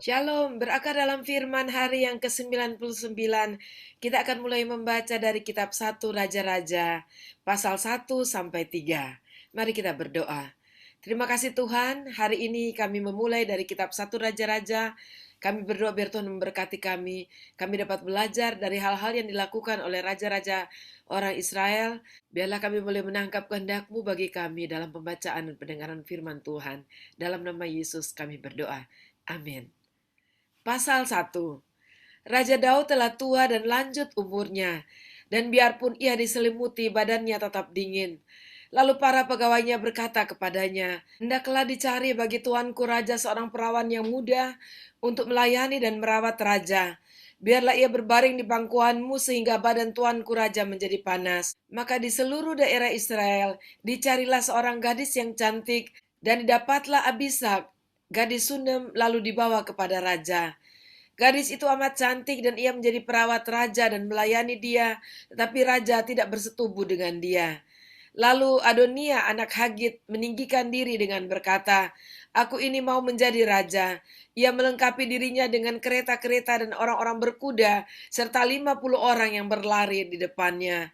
Shalom, berakar dalam firman hari yang ke-99. Kita akan mulai membaca dari kitab 1 Raja-Raja, pasal 1 sampai 3. Mari kita berdoa. Terima kasih Tuhan, hari ini kami memulai dari kitab 1 Raja-Raja. Kami berdoa biar Tuhan memberkati kami. Kami dapat belajar dari hal-hal yang dilakukan oleh raja-raja orang Israel. Biarlah kami boleh menangkap kehendak-Mu bagi kami dalam pembacaan dan pendengaran firman Tuhan. Dalam nama Yesus kami berdoa. Amin. Pasal 1. Raja Daud telah tua dan lanjut umurnya, dan biarpun ia diselimuti, badannya tetap dingin. Lalu para pegawainya berkata kepadanya, "Hendaklah dicari bagi tuanku raja seorang perawan yang muda untuk melayani dan merawat raja. Biarlah ia berbaring di pangkuanmu sehingga badan tuanku raja menjadi panas." Maka di seluruh daerah Israel dicarilah seorang gadis yang cantik, dan didapatlah Abishag, gadis Sunem, lalu dibawa kepada raja. Gadis itu amat cantik dan ia menjadi perawat raja dan melayani dia, tetapi raja tidak bersetubuh dengan dia. Lalu Adonia anak Hagit meninggikan diri dengan berkata, "Aku ini mau menjadi raja." Ia melengkapi dirinya dengan kereta-kereta dan orang-orang berkuda, serta 50 orang yang berlari di depannya.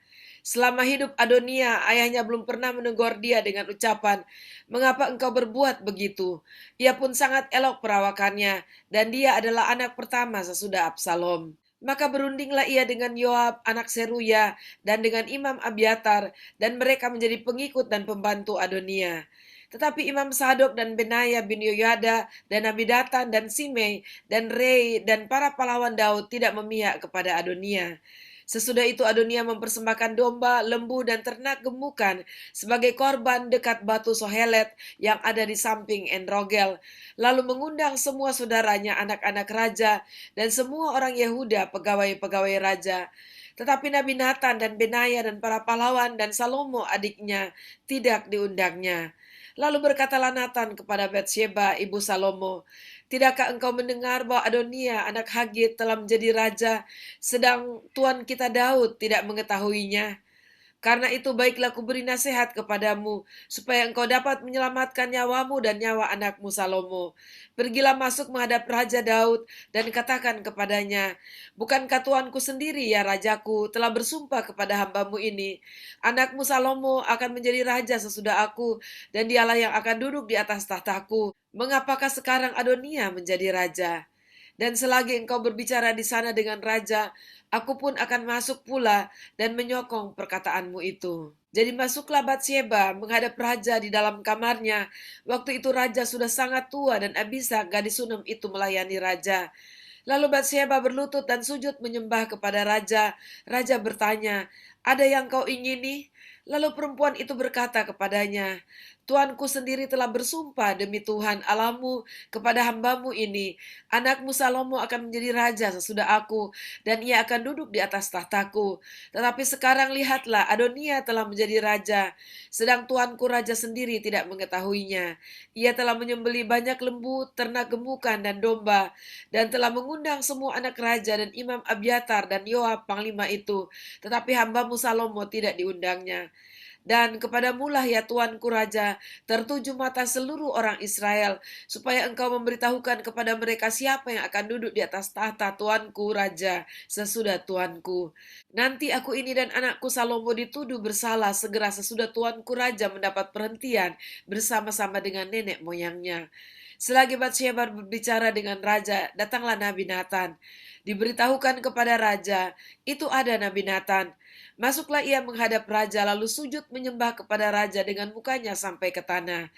Selama hidup Adonia, ayahnya belum pernah menegur dia dengan ucapan, "Mengapa engkau berbuat begitu?" Ia pun sangat elok perawakannya, dan dia adalah anak pertama sesudah Absalom. Maka berundinglah ia dengan Yoab anak Seruya dan dengan Imam Abiatar, dan mereka menjadi pengikut dan pembantu Adonia. Tetapi Imam Sadok dan Benaya bin Yoyada dan Abidatan dan Simei dan Rei dan para pahlawan Daud tidak memihak kepada Adonia. Sesudah itu Adonia mempersembahkan domba, lembu, dan ternak gemukan sebagai korban dekat batu Sohelet yang ada di samping Enrogel. Lalu mengundang semua saudaranya, anak-anak raja, dan semua orang Yehuda, pegawai-pegawai raja. Tetapi Nabi Nathan dan Benaya dan para pahlawan dan Salomo adiknya tidak diundangnya. Lalu berkatalah Nathan kepada Batsheba, ibu Salomo, "Tidakkah engkau mendengar bahwa Adonia anak Hagit telah menjadi raja, sedang tuan kita Daud tidak mengetahuinya? Karena itu baiklah kuberi nasihat kepadamu, supaya engkau dapat menyelamatkan nyawamu dan nyawa anakmu Salomo. Pergilah masuk menghadap Raja Daud dan katakan kepadanya, 'Bukankah tuanku sendiri, ya rajaku, telah bersumpah kepada hambamu ini, anakmu Salomo akan menjadi raja sesudah aku, dan dialah yang akan duduk di atas tahtaku. Mengapakah sekarang Adonia menjadi raja?' Dan selagi engkau berbicara di sana dengan raja, aku pun akan masuk pula dan menyokong perkataanmu itu." Jadi masuklah Batsheba menghadap raja di dalam kamarnya. Waktu itu raja sudah sangat tua dan Abishag gadis Sunem itu melayani raja. Lalu Batsheba berlutut dan sujud menyembah kepada raja. Raja bertanya, "Ada yang kau ingini?" Lalu perempuan itu berkata kepadanya, "Tuanku sendiri telah bersumpah demi Tuhan Allahmu kepada hambamu ini, anakmu Salomo akan menjadi raja sesudah aku, dan ia akan duduk di atas tahtaku. Tetapi sekarang lihatlah, Adonia telah menjadi raja, sedang tuanku raja sendiri tidak mengetahuinya. Ia telah menyembelih banyak lembu, ternak gemukan, dan domba, dan telah mengundang semua anak raja dan Imam Abiatar dan Yoab panglima itu, tetapi hambamu Salomo tidak diundangnya. Dan kepadamulah ya tuanku raja, tertuju mata seluruh orang Israel, supaya engkau memberitahukan kepada mereka siapa yang akan duduk di atas tahta tuanku raja sesudah tuanku. Nanti aku ini dan anakku Salomo dituduh bersalah segera sesudah tuanku raja mendapat perhentian bersama-sama dengan nenek moyangnya." Selagi Batsheba berbicara dengan raja, datanglah Nabi Nathan. Diberitahukan kepada raja, itu ada Nabi Nathan. Masuklah ia menghadap raja, lalu sujud menyembah kepada raja dengan mukanya sampai ke tanah.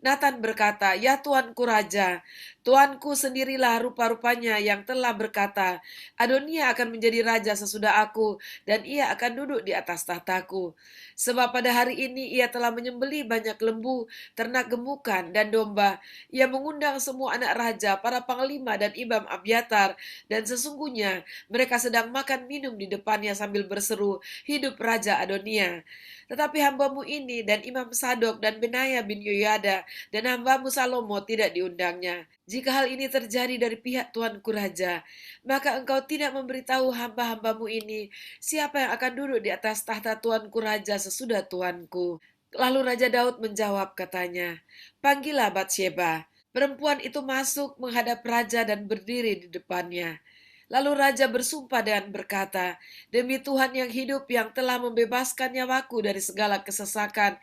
Nathan berkata, "Ya tuanku raja, tuanku sendirilah rupa-rupanya yang telah berkata, Adonia akan menjadi raja sesudah aku, dan ia akan duduk di atas tahtaku. Sebab pada hari ini ia telah menyembelih banyak lembu, ternak gemukan, dan domba. Ia mengundang semua anak raja, para panglima, dan Imam Abiatar, dan sesungguhnya mereka sedang makan minum di depannya sambil berseru, 'Hidup Raja Adonia!' Tetapi hambamu ini dan Imam Sadok dan Benaya bin Yoyada dan hambamu Salomo tidak diundangnya. Jika hal ini terjadi dari pihak tuanku raja, maka engkau tidak memberitahu hamba-hambamu ini siapa yang akan duduk di atas tahta tuanku raja sesudah tuanku." Lalu Raja Daud menjawab katanya, "Panggillah Batsheba." Perempuan itu masuk menghadap raja dan berdiri di depannya. Lalu raja bersumpah dan berkata, "Demi Tuhan yang hidup yang telah membebaskan nyawaku dari segala kesesakan,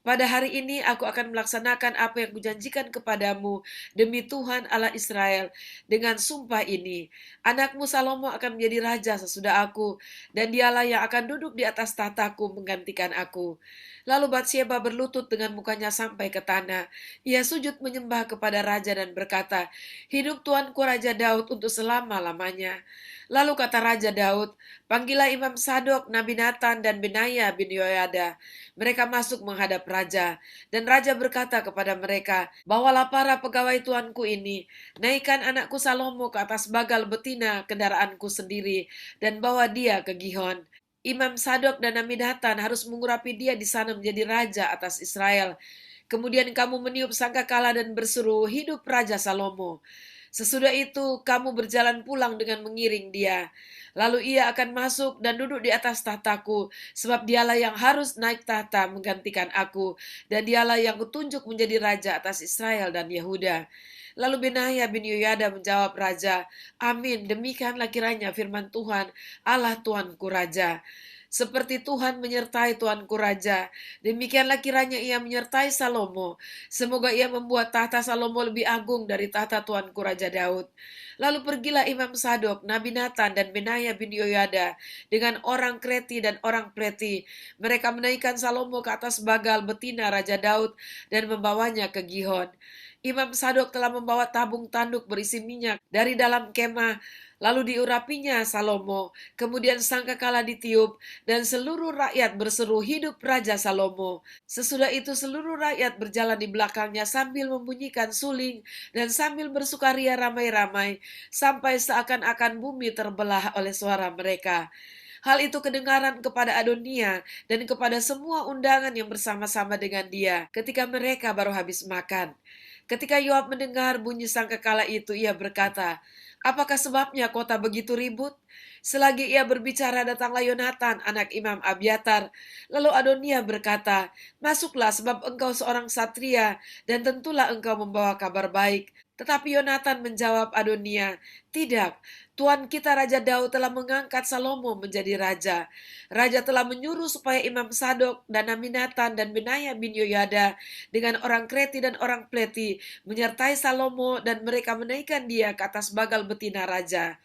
pada hari ini aku akan melaksanakan apa yang kujanjikan kepadamu demi Tuhan Allah Israel dengan sumpah ini. Anakmu Salomo akan menjadi raja sesudah aku, dan dialah yang akan duduk di atas tahtaku menggantikan aku." Lalu Batsyeba berlutut dengan mukanya sampai ke tanah. Ia sujud menyembah kepada raja dan berkata, "Hidup tuanku Raja Daud untuk selama-lamanya." Lalu kata Raja Daud, "Panggillah Imam Sadok, Nabi Nathan, dan Benaya bin Yoyada." Mereka masuk menghadap raja, dan raja berkata kepada mereka, "Bawalah para pegawai tuanku ini, naikkan anakku Salomo ke atas bagal betina kendaraanku sendiri, dan bawa dia ke Gihon. Imam Sadok dan Nabi Nathan harus mengurapi dia di sana menjadi raja atas Israel. Kemudian kamu meniup sangkakala dan berseru, 'Hidup Raja Salomo.' Sesudah itu kamu berjalan pulang dengan mengiring dia. Lalu ia akan masuk dan duduk di atas tahtaku, sebab dialah yang harus naik tahta menggantikan aku, dan dialah yang kutunjuk menjadi raja atas Israel dan Yehuda." Lalu Benaya bin Yoyada menjawab raja, "Amin, demikianlah kiranya firman Tuhan, Allah Tuanku Raja. Seperti Tuhan menyertai tuanku raja, demikianlah kiranya ia menyertai Salomo. Semoga ia membuat tahta Salomo lebih agung dari tahta tuanku Raja Daud." Lalu pergilah Imam Sadok, Nabi Nathan, dan Benaya bin Yoyada dengan orang Kreti dan orang Pleti. Mereka menaikkan Salomo ke atas bagal betina Raja Daud dan membawanya ke Gihon. Imam Sadok telah membawa tabung tanduk berisi minyak dari dalam kemah, lalu diurapinya Salomo. Kemudian sangkakala ditiup, dan seluruh rakyat berseru, "Hidup Raja Salomo." Sesudah itu seluruh rakyat berjalan di belakangnya sambil membunyikan suling dan sambil bersukaria ramai-ramai, sampai seakan-akan bumi terbelah oleh suara mereka. Hal itu kedengaran kepada Adonia dan kepada semua undangan yang bersama-sama dengan dia ketika mereka baru habis makan. Ketika Yoab mendengar bunyi sangkakala itu, ia berkata, "Apakah sebabnya kota begitu ribut?" Selagi ia berbicara, datanglah Yonatan, anak Imam Abiatar. Lalu Adonia berkata, "Masuklah, sebab engkau seorang satria, dan tentulah engkau membawa kabar baik." Tetapi Yonatan menjawab Adonia, "Tidak, Tuan kita Raja Daud telah mengangkat Salomo menjadi raja. Raja telah menyuruh supaya Imam Sadok dan Aminatan dan Benaya bin Yoyada dengan orang Kreti dan orang Pleti menyertai Salomo, dan mereka menaikkan dia ke atas bagal betina raja.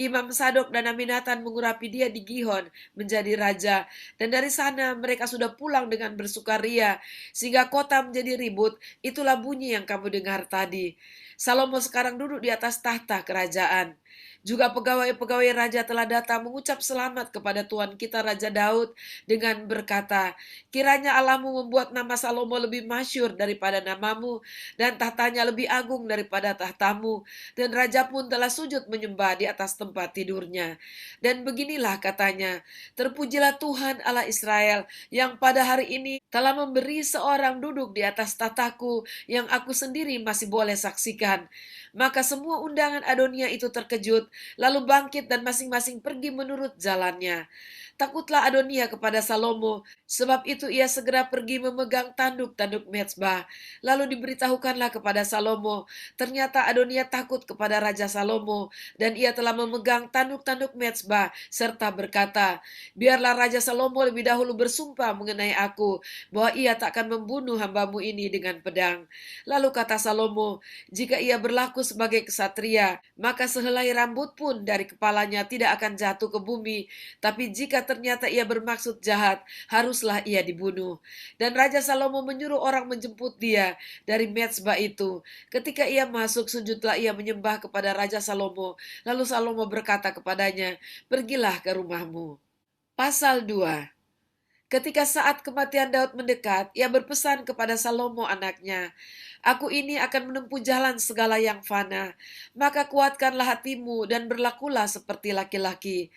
Imam Sadok dan Aminatan mengurapi dia di Gihon menjadi raja, dan dari sana mereka sudah pulang dengan bersukaria, sehingga kota menjadi ribut. Itulah bunyi yang kamu dengar tadi. Salomo sekarang duduk di atas tahta kerajaan. Juga pegawai-pegawai raja telah datang mengucap selamat kepada Tuhan kita Raja Daud dengan berkata, "Kiranya Allahmu membuat nama Salomo lebih masyhur daripada namamu, dan tahtanya lebih agung daripada tahtamu." Dan raja pun telah sujud menyembah di atas tempat tidurnya. Dan beginilah katanya, "Terpujilah Tuhan Allah Israel, yang pada hari ini telah memberi seorang duduk di atas tahtaku yang aku sendiri masih boleh saksikan." Maka semua undangan Adonia itu terkejut, lalu bangkit dan masing-masing pergi menurut jalannya. Takutlah Adonia kepada Salomo, sebab itu ia segera pergi memegang tanduk-tanduk mezbah. Lalu diberitahukanlah kepada Salomo, ternyata Adonia takut kepada Raja Salomo, dan ia telah memegang tanduk-tanduk mezbah, serta berkata, "Biarlah Raja Salomo lebih dahulu bersumpah mengenai aku, bahwa ia tak akan membunuh hambamu ini dengan pedang." Lalu kata Salomo, "Jika ia berlaku sebagai kesatria, maka sehelai rambut pun dari kepalanya tidak akan jatuh ke bumi. Tapi jika ternyata ia bermaksud jahat, haruslah ia dibunuh." Dan Raja Salomo menyuruh orang menjemput dia dari mezbah itu. Ketika ia masuk, sujudlah ia menyembah kepada Raja Salomo. Lalu Salomo berkata kepadanya, "Pergilah ke rumahmu." Pasal 2. Ketika saat kematian Daud mendekat, ia berpesan kepada Salomo anaknya, "Aku ini akan menempuh jalan segala yang fana. Maka kuatkanlah hatimu dan berlakulah seperti laki-laki.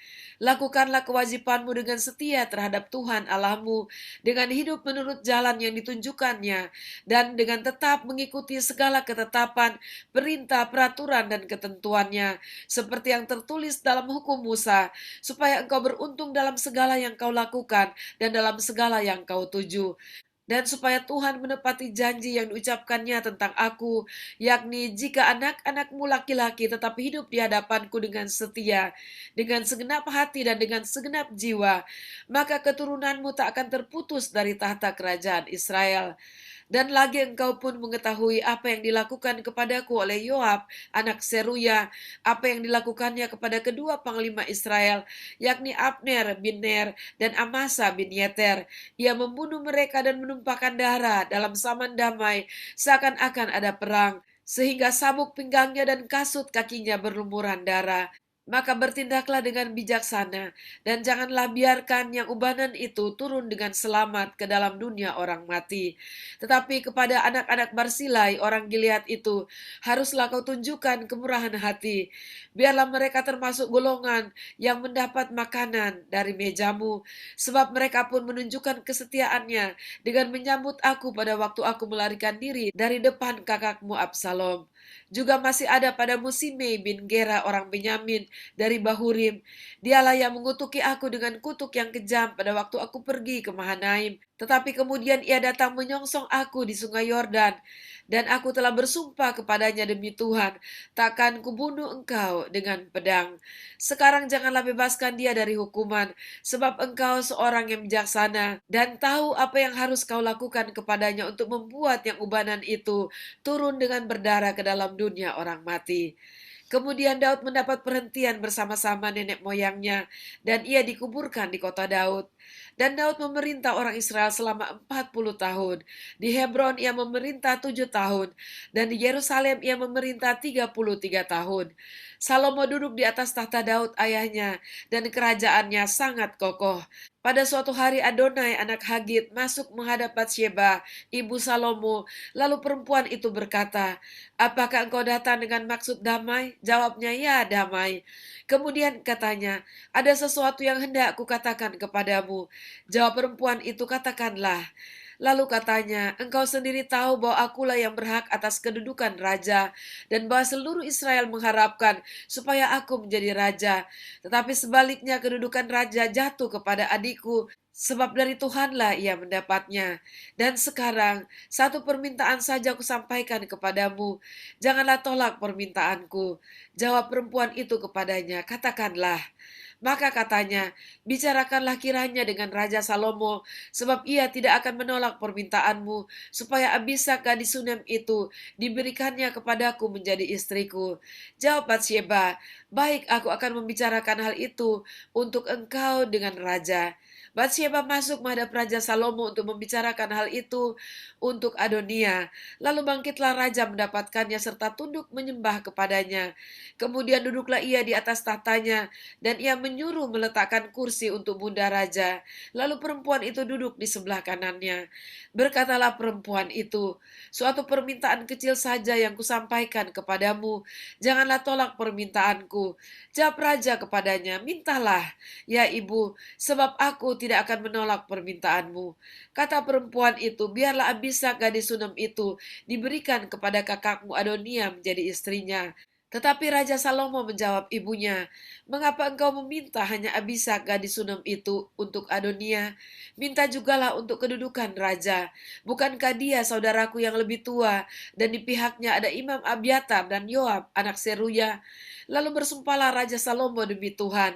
Lakukanlah kewajibanmu dengan setia terhadap Tuhan Allahmu, dengan hidup menurut jalan yang ditunjukkannya, dan dengan tetap mengikuti segala ketetapan, perintah, peraturan, dan ketentuannya, seperti yang tertulis dalam hukum Musa, supaya engkau beruntung dalam segala yang kau lakukan dan dalam segala yang kau tuju. dan supaya Tuhan menepati janji yang diucapkannya tentang aku, yakni jika anak-anakmu laki-laki tetap hidup di hadapanku dengan setia, dengan segenap hati dan dengan segenap jiwa, maka keturunanmu tak akan terputus dari tahta kerajaan Israel. Dan lagi engkau pun mengetahui apa yang dilakukan kepadaku oleh Yoab, anak Seruya, apa yang dilakukannya kepada kedua panglima Israel, yakni Abner bin Ner dan Amasa bin Yeter. Ia membunuh mereka dan menumpahkan darah dalam zaman damai, seakan-akan ada perang, sehingga sabuk pinggangnya dan kasut kakinya berlumuran darah. Maka bertindaklah dengan bijaksana, dan janganlah biarkan yang ubanan itu turun dengan selamat ke dalam dunia orang mati. Tetapi kepada anak-anak Barsilai, orang Gilead itu, haruslah kau tunjukkan kemurahan hati. Biarlah mereka termasuk golongan yang mendapat makanan dari mejamu, sebab mereka pun menunjukkan kesetiaannya dengan menyambut aku pada waktu aku melarikan diri dari depan kakakmu Absalom. Juga masih ada padamu Simei bin Gera orang Benyamin dari Bahurim. Dialah yang mengutuki aku dengan kutuk yang kejam pada waktu aku pergi ke Mahanaim. Tetapi kemudian ia datang menyongsong aku di sungai Yordan. Dan aku telah bersumpah kepadanya demi Tuhan, takkan kubunuh engkau dengan pedang. Sekarang janganlah bebaskan dia dari hukuman, sebab engkau seorang yang bijaksana dan tahu apa yang harus kau lakukan kepadanya untuk membuat yang ubanan itu turun dengan berdarah ke dalam dunia orang mati. Kemudian Daud mendapat perhentian bersama-sama nenek moyangnya, dan ia dikuburkan di kota Daud. Dan Daud memerintah orang Israel selama 40 tahun. Di Hebron ia memerintah 7 tahun, dan di Yerusalem ia memerintah 33 tahun. Salomo duduk di atas tahta Daud ayahnya, dan kerajaannya sangat kokoh. Pada suatu hari Adonai anak Hagit masuk menghadap Batsyeba, ibu Salomo, lalu perempuan itu berkata, "Apakah engkau datang dengan maksud damai?" Jawabnya, "Ya, damai." Kemudian katanya, "Ada sesuatu yang hendak kukatakan kepadamu." Jawab perempuan itu, "Katakanlah." Lalu katanya, "Engkau sendiri tahu bahwa akulah yang berhak atas kedudukan raja, dan bahwa seluruh Israel mengharapkan supaya aku menjadi raja. Tetapi sebaliknya kedudukan raja jatuh kepada adikku, sebab dari Tuhanlah ia mendapatnya. Dan sekarang, satu permintaan saja aku sampaikan kepadamu, janganlah tolak permintaanku." Jawab perempuan itu kepadanya, "Katakanlah." Maka katanya, "Bicarakanlah kiranya dengan Raja Salomo, sebab ia tidak akan menolak permintaanmu, supaya Abishag gadis Sunem itu diberikannya kepadaku menjadi istriku." Jawab Batsyeba, "Baik, aku akan membicarakan hal itu untuk engkau dengan raja." Batsyeba masuk menghadap Raja Salomo untuk membicarakan hal itu untuk Adonia. Lalu bangkitlah raja mendapatkannya serta tunduk menyembah kepadanya. Kemudian duduklah ia di atas tahtanya, dan ia menyuruh meletakkan kursi untuk bunda raja. Lalu perempuan itu duduk di sebelah kanannya. Berkatalah perempuan itu, "Suatu permintaan kecil saja yang kusampaikan kepadamu, janganlah tolak permintaanku." Jawab raja kepadanya, "Mintalah, ya ibu, sebab aku tidak akan menolak permintaanmu." Kata perempuan itu, "Biarlah Abishag gadis Sunem itu diberikan kepada kakakmu Adonia menjadi istrinya." Tetapi Raja Salomo menjawab ibunya, "Mengapa engkau meminta hanya Abishag gadis Sunem itu untuk Adonia? Minta jugalah untuk kedudukan raja. Bukankah dia saudaraku yang lebih tua, dan di pihaknya ada Imam Abiatar dan Yoab, anak Seruya?" Lalu bersumpahlah Raja Salomo demi Tuhan,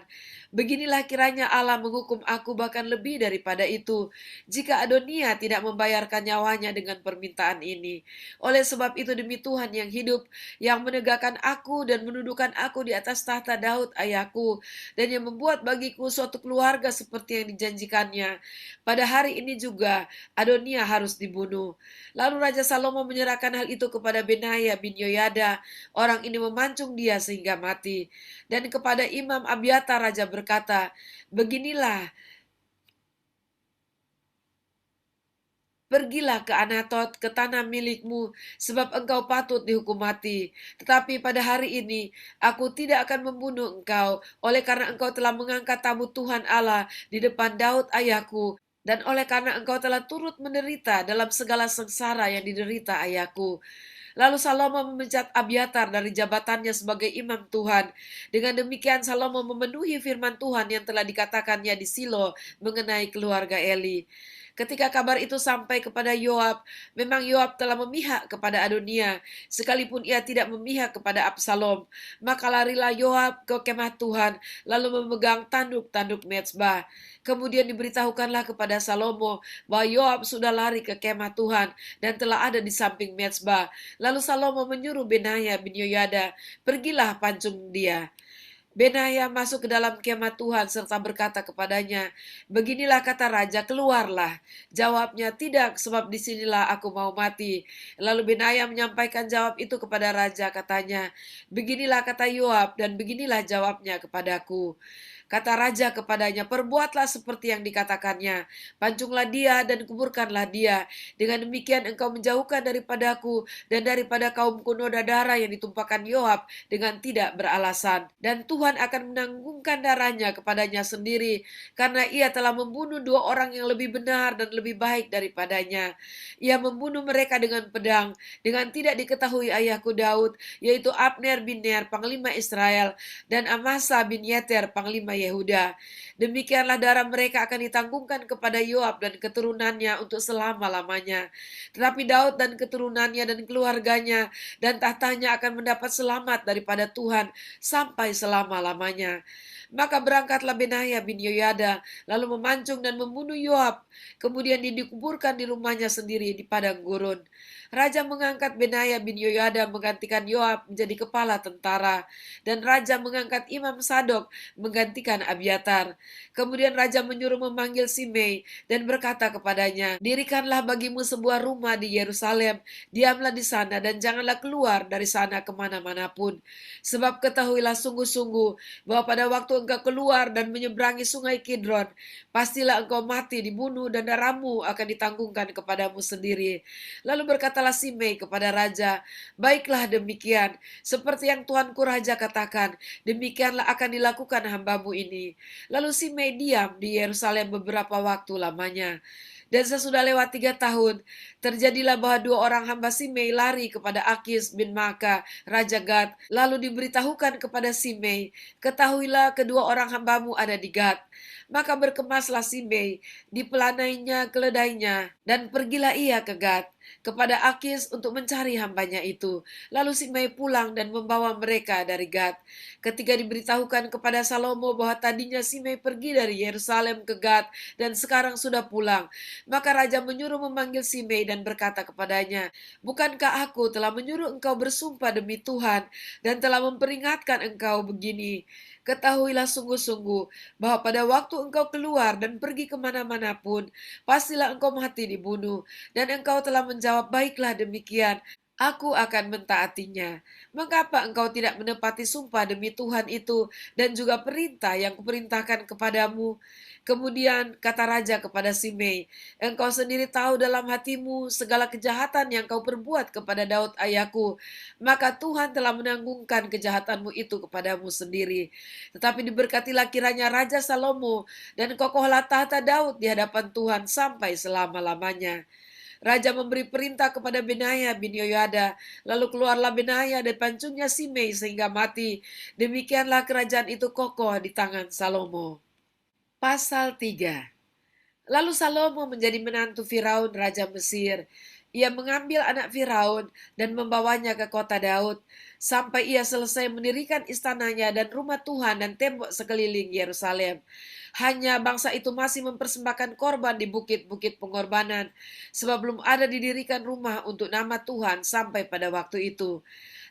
"Beginilah kiranya Allah menghukum aku bahkan lebih daripada itu, jika Adonia tidak membayarkan nyawanya dengan permintaan ini. Oleh sebab itu demi Tuhan yang hidup, yang menegakkan aku dan mendudukan aku di atas tahta Daud ayahku, dan yang membuat bagiku suatu keluarga seperti yang dijanjikannya. Pada hari ini juga Adonia harus dibunuh." Lalu Raja Salomo menyerahkan hal itu kepada Benaya bin Yoyada. Orang ini memancung dia sehingga mati. Dan kepada Imam Abiatar raja berkata, "Beginilah, pergilah ke Anatot, ke tanah milikmu, sebab engkau patut dihukum mati. Tetapi pada hari ini, aku tidak akan membunuh engkau, oleh karena engkau telah mengangkat tabut Tuhan Allah di depan Daud ayahku, dan oleh karena engkau telah turut menderita dalam segala sengsara yang diderita ayahku." Lalu Salomo memecat Abiatar dari jabatannya sebagai imam Tuhan. Dengan demikian Salomo memenuhi firman Tuhan yang telah dikatakannya di Silo mengenai keluarga Eli. Ketika kabar itu sampai kepada Yoab, memang Yoab telah memihak kepada Adonia, sekalipun ia tidak memihak kepada Absalom. Maka larilah Yoab ke kemah Tuhan, lalu memegang tanduk-tanduk mezbah. Kemudian diberitahukanlah kepada Salomo bahwa Yoab sudah lari ke kemah Tuhan dan telah ada di samping mezbah. Lalu Salomo menyuruh Benaya bin Yoyada, pergilah pancung dia. Benaya masuk ke dalam kemah Tuhan serta berkata kepadanya, beginilah kata raja, keluarlah. Jawabnya, tidak, sebab disinilah aku mau mati. Lalu Benaya menyampaikan jawab itu kepada raja, katanya, beginilah kata Yoab dan beginilah jawabnya kepadaku. Kata raja kepadanya, perbuatlah seperti yang dikatakannya. Pancunglah dia dan kuburkanlah dia. Dengan demikian engkau menjauhkan daripadaku dan daripada kaum kuno darah yang ditumpahkan Yoab dengan tidak beralasan. Dan Tuhan akan menanggungkan darahnya kepadanya sendiri, karena ia telah membunuh dua orang yang lebih benar dan lebih baik daripadanya. Ia membunuh mereka dengan pedang, dengan tidak diketahui ayahku Daud, yaitu Abner bin Ner, panglima Israel, dan Amasa bin Yeter, panglima Yehuda. Demikianlah darah mereka akan ditanggungkan kepada Yoab dan keturunannya untuk selama-lamanya. Tetapi Daud dan keturunannya dan keluarganya dan tahtanya akan mendapat selamat daripada Tuhan sampai selama-lamanya. Maka berangkatlah Benaya bin Yoyada, lalu memancung dan membunuh Yoab. Kemudian dia dikuburkan di rumahnya sendiri di padang gurun. Raja mengangkat Benaya bin Yoyada menggantikan Yoab menjadi kepala tentara, dan raja mengangkat Imam Sadok menggantikan Abiatar. Kemudian raja menyuruh memanggil Simei dan berkata kepadanya, dirikanlah bagimu sebuah rumah di Yerusalem, diamlah di sana dan janganlah keluar dari sana kemana-manapun. Sebab ketahuilah sungguh-sungguh bahwa pada waktu engkau keluar dan menyeberangi sungai Kidron, pastilah engkau mati dibunuh dan darahmu akan ditanggungkan kepadamu sendiri. Lalu berkatalah Simei kepada raja, baiklah demikian, seperti yang tuanku raja katakan, demikianlah akan dilakukan hambamu ini. Lalu Simei diam di Yerusalem beberapa waktu lamanya. Dan sesudah lewat 3 tahun, terjadilah bahwa dua orang hamba Simei lari kepada Akis bin Maka, Raja Gad. Lalu diberitahukan kepada Simei, ketahuilah kedua orang hambamu ada di Gad. Maka berkemaslah Simei, dipelanainya keledainya, dan pergilah ia ke Gad, kepada Akis untuk mencari hambanya itu. Lalu Simei pulang dan membawa mereka dari Gad. Ketika diberitahukan kepada Salomo bahwa tadinya Simei pergi dari Yerusalem ke Gad dan sekarang sudah pulang, maka raja menyuruh memanggil Simei dan berkata kepadanya, bukankah aku telah menyuruh engkau bersumpah demi Tuhan dan telah memperingatkan engkau begini? Ketahuilah sungguh-sungguh bahwa pada waktu engkau keluar dan pergi kemana-mana pun, pastilah engkau mati dibunuh. Dan engkau telah menjawab, baiklah demikian, aku akan mentaatinya. Mengapa engkau tidak menepati sumpah demi Tuhan itu dan juga perintah yang kuperintahkan kepadamu? Kemudian kata raja kepada Simei, engkau sendiri tahu dalam hatimu segala kejahatan yang kau perbuat kepada Daud ayahku, maka Tuhan telah menanggungkan kejahatanmu itu kepadamu sendiri. Tetapi diberkatilah kiranya Raja Salomo dan kokohlah tahta Daud di hadapan Tuhan sampai selama-lamanya. Raja memberi perintah kepada Benaya bin Yoyada, lalu keluarlah Benaya dan pancungnya Simei sehingga mati. Demikianlah kerajaan itu kokoh di tangan Salomo. Pasal 3. Lalu Salomo menjadi menantu Firaun Raja Mesir. Ia mengambil anak Firaun dan membawanya ke kota Daud, sampai ia selesai mendirikan istananya dan rumah Tuhan dan tembok sekeliling Yerusalem. Hanya bangsa itu masih mempersembahkan korban di bukit-bukit pengorbanan, sebab belum ada didirikan rumah untuk nama Tuhan sampai pada waktu itu.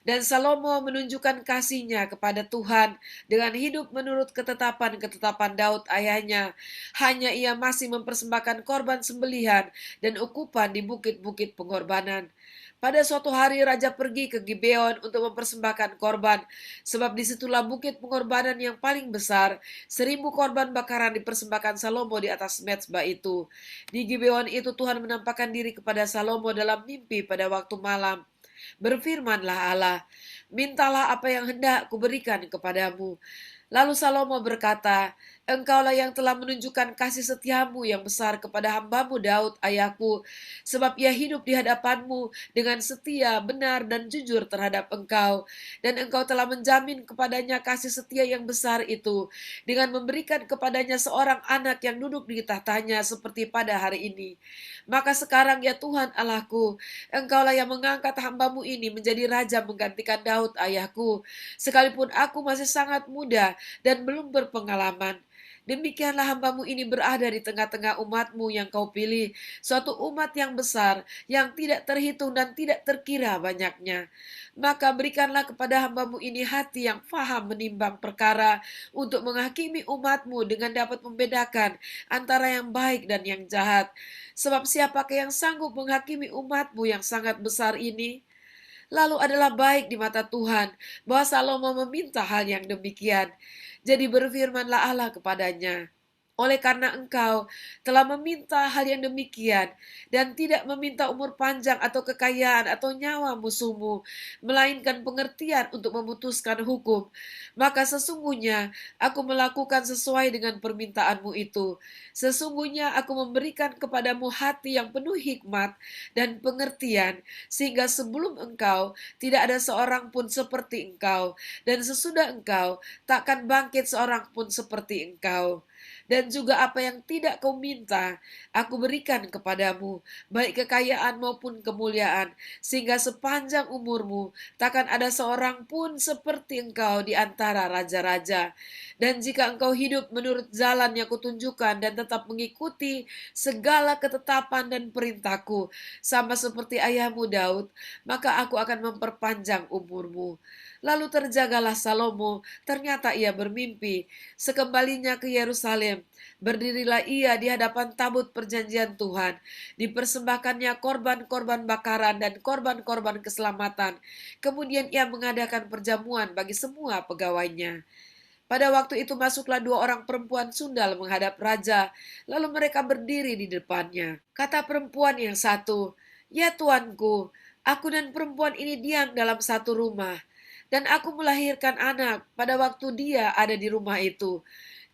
Dan Salomo menunjukkan kasihnya kepada Tuhan dengan hidup menurut ketetapan-ketetapan Daud ayahnya. Hanya ia masih mempersembahkan korban sembelihan dan ukupan di bukit-bukit pengorbanan. Pada suatu hari raja pergi ke Gibeon untuk mempersembahkan korban, sebab disitulah bukit pengorbanan yang paling besar. 1.000 korban bakaran dipersembahkan Salomo di atas mezbah itu. Di Gibeon itu Tuhan menampakkan diri kepada Salomo dalam mimpi pada waktu malam. Berfirmanlah Allah, mintalah apa yang hendak kuberikan kepadamu. Lalu Salomo berkata, Engkaulah yang telah menunjukkan kasih setiamu yang besar kepada hambamu Daud ayahku, sebab ia hidup di hadapanmu dengan setia, benar, dan jujur terhadap engkau. Dan engkau telah menjamin kepadanya kasih setia yang besar itu, dengan memberikan kepadanya seorang anak yang duduk di tahtanya seperti pada hari ini. Maka sekarang ya Tuhan Allahku, engkaulah yang mengangkat hambamu ini menjadi raja menggantikan Daud ayahku, sekalipun aku masih sangat muda dan belum berpengalaman. Demikianlah hambamu ini berada di tengah-tengah umatmu yang kau pilih, suatu umat yang besar, yang tidak terhitung dan tidak terkira banyaknya. Maka berikanlah kepada hambamu ini hati yang faham menimbang perkara, untuk menghakimi umatmu dengan dapat membedakan antara yang baik dan yang jahat. Sebab siapakah yang sanggup menghakimi umatmu yang sangat besar ini? Lalu adalah baik di mata Tuhan bahwa Salomo meminta hal yang demikian. Jadi berfirmanlah Allah kepadanya, oleh karena engkau telah meminta hal yang demikian dan tidak meminta umur panjang atau kekayaan atau nyawa musuhmu, melainkan pengertian untuk memutuskan hukum, maka sesungguhnya aku melakukan sesuai dengan permintaanmu itu. Sesungguhnya aku memberikan kepadamu hati yang penuh hikmat dan pengertian, sehingga sebelum engkau tidak ada seorang pun seperti engkau, dan sesudah engkau takkan bangkit seorang pun seperti engkau. Dan juga apa yang tidak kau minta, aku berikan kepadamu, baik kekayaan maupun kemuliaan, sehingga sepanjang umurmu takkan ada seorang pun seperti engkau di antara raja-raja. Dan jika engkau hidup menurut jalan yang kutunjukkan dan tetap mengikuti segala ketetapan dan perintahku, sama seperti ayahmu Daud, maka aku akan memperpanjang umurmu. Lalu terjagalah Salomo, ternyata ia bermimpi. Sekembalinya ke Yerusalem, berdirilah ia di hadapan tabut perjanjian Tuhan. Dipersembahkannya korban-korban bakaran dan korban-korban keselamatan. Kemudian ia mengadakan perjamuan bagi semua pegawainya. Pada waktu itu masuklah dua orang perempuan sundal menghadap raja, lalu mereka berdiri di depannya. Kata perempuan yang satu, "Ya tuanku, aku dan perempuan ini diam dalam satu rumah, dan aku melahirkan anak pada waktu dia ada di rumah itu.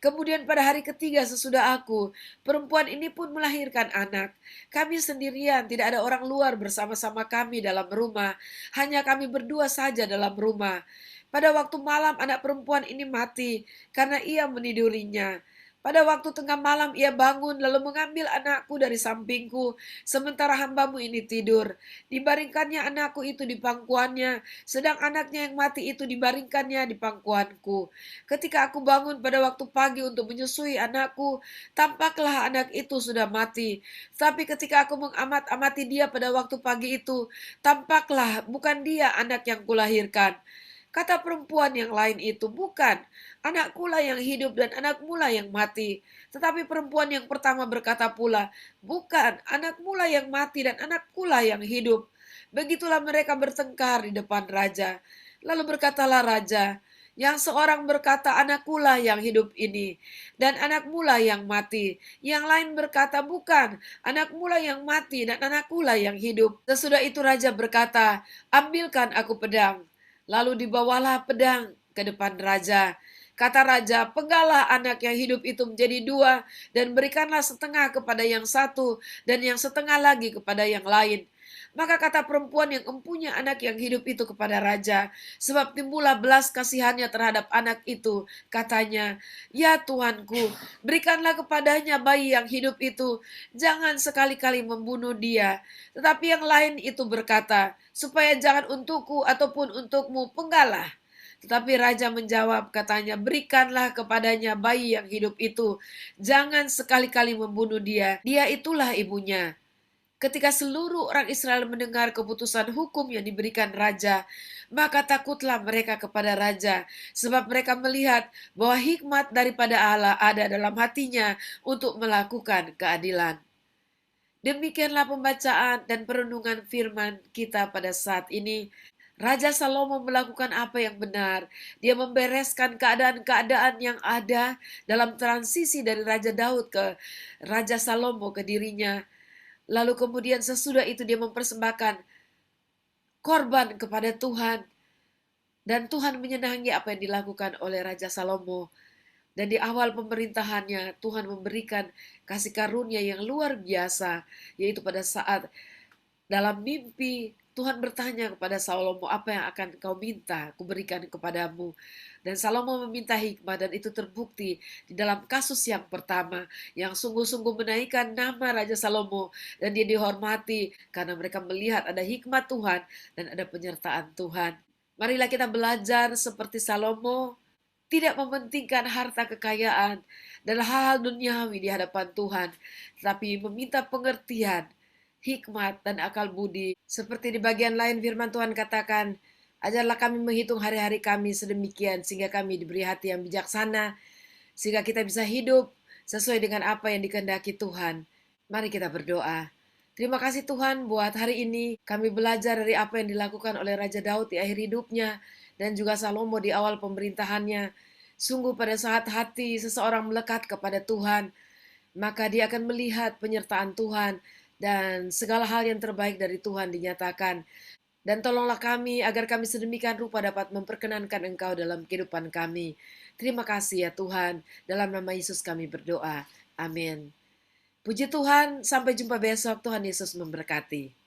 Kemudian pada hari ketiga sesudah aku, perempuan ini pun melahirkan anak. Kami sendirian, tidak ada orang luar bersama-sama kami dalam rumah, hanya kami berdua saja dalam rumah. Pada waktu malam anak perempuan ini mati, karena ia menidurinya. Pada waktu tengah malam ia bangun lalu mengambil anakku dari sampingku, sementara hambamu ini tidur. Dibaringkannya anakku itu di pangkuannya, sedang anaknya yang mati itu dibaringkannya di pangkuanku. Ketika aku bangun pada waktu pagi untuk menyusui anakku, tampaklah anak itu sudah mati. Tapi ketika aku mengamat-amati dia pada waktu pagi itu, tampaklah bukan dia anak yang kulahirkan. Kata perempuan yang lain itu, bukan, anakkulah yang hidup dan anakmulah yang mati. Tetapi perempuan yang pertama berkata pula, bukan, anakmulah yang mati dan anakkulah yang hidup. Begitulah mereka bertengkar di depan raja. Lalu berkatalah raja, yang seorang berkata anakkulah yang hidup ini, dan anakmulah yang mati. Yang lain berkata bukan, anakmulah yang mati dan anakkulah yang hidup. Sesudah itu raja berkata, ambilkan aku pedang. Lalu dibawalah pedang ke depan raja. Kata raja, penggalah anak yang hidup itu menjadi dua, dan berikanlah setengah kepada yang satu, dan yang setengah lagi kepada yang lain. Maka kata perempuan yang empunya anak yang hidup itu kepada raja, sebab timbullah belas kasihannya terhadap anak itu. Katanya, ya Tuanku, berikanlah kepadanya bayi yang hidup itu, jangan sekali-kali membunuh dia. Tetapi yang lain itu berkata, supaya jangan untukku ataupun untukmu penggalah. Tetapi raja menjawab, katanya, berikanlah kepadanya bayi yang hidup itu, jangan sekali-kali membunuh dia, dia itulah ibunya. Ketika seluruh orang Israel mendengar keputusan hukum yang diberikan raja, maka takutlah mereka kepada raja, sebab mereka melihat bahwa hikmat daripada Allah ada dalam hatinya untuk melakukan keadilan. Demikianlah pembacaan dan perenungan firman kita pada saat ini. Raja Salomo melakukan apa yang benar. Dia membereskan keadaan-keadaan yang ada dalam transisi dari Raja Daud ke Raja Salomo ke dirinya. Lalu kemudian sesudah itu dia mempersembahkan korban kepada Tuhan. Dan Tuhan menyenangi apa yang dilakukan oleh Raja Salomo. Dan di awal pemerintahannya, Tuhan memberikan kasih karunia yang luar biasa, yaitu pada saat dalam mimpi, Tuhan bertanya kepada Salomo, apa yang akan kau minta, kuberikan kepadamu. Dan Salomo meminta hikmah, dan itu terbukti di dalam kasus yang pertama, yang sungguh-sungguh menaikkan nama Raja Salomo, dan dia dihormati, karena mereka melihat ada hikmat Tuhan, dan ada penyertaan Tuhan. Marilah kita belajar seperti Salomo, tidak mementingkan harta kekayaan dan hal-hal duniawi di hadapan Tuhan, tapi meminta pengertian, hikmat, dan akal budi. Seperti di bagian lain firman Tuhan katakan, ajarlah kami menghitung hari-hari kami sedemikian, sehingga kami diberi hati yang bijaksana, sehingga kita bisa hidup sesuai dengan apa yang dikehendaki Tuhan. Mari kita berdoa. Terima kasih Tuhan buat hari ini kami belajar dari apa yang dilakukan oleh Raja Daud di akhir hidupnya dan juga Salomo di awal pemerintahannya. Sungguh pada saat hati seseorang melekat kepada Tuhan, maka dia akan melihat penyertaan Tuhan dan segala hal yang terbaik dari Tuhan dinyatakan. Dan tolonglah kami agar kami sedemikian rupa dapat memperkenankan Engkau dalam kehidupan kami. Terima kasih ya Tuhan, dalam nama Yesus kami berdoa. Amin. Puji Tuhan, sampai jumpa besok. Tuhan Yesus memberkati.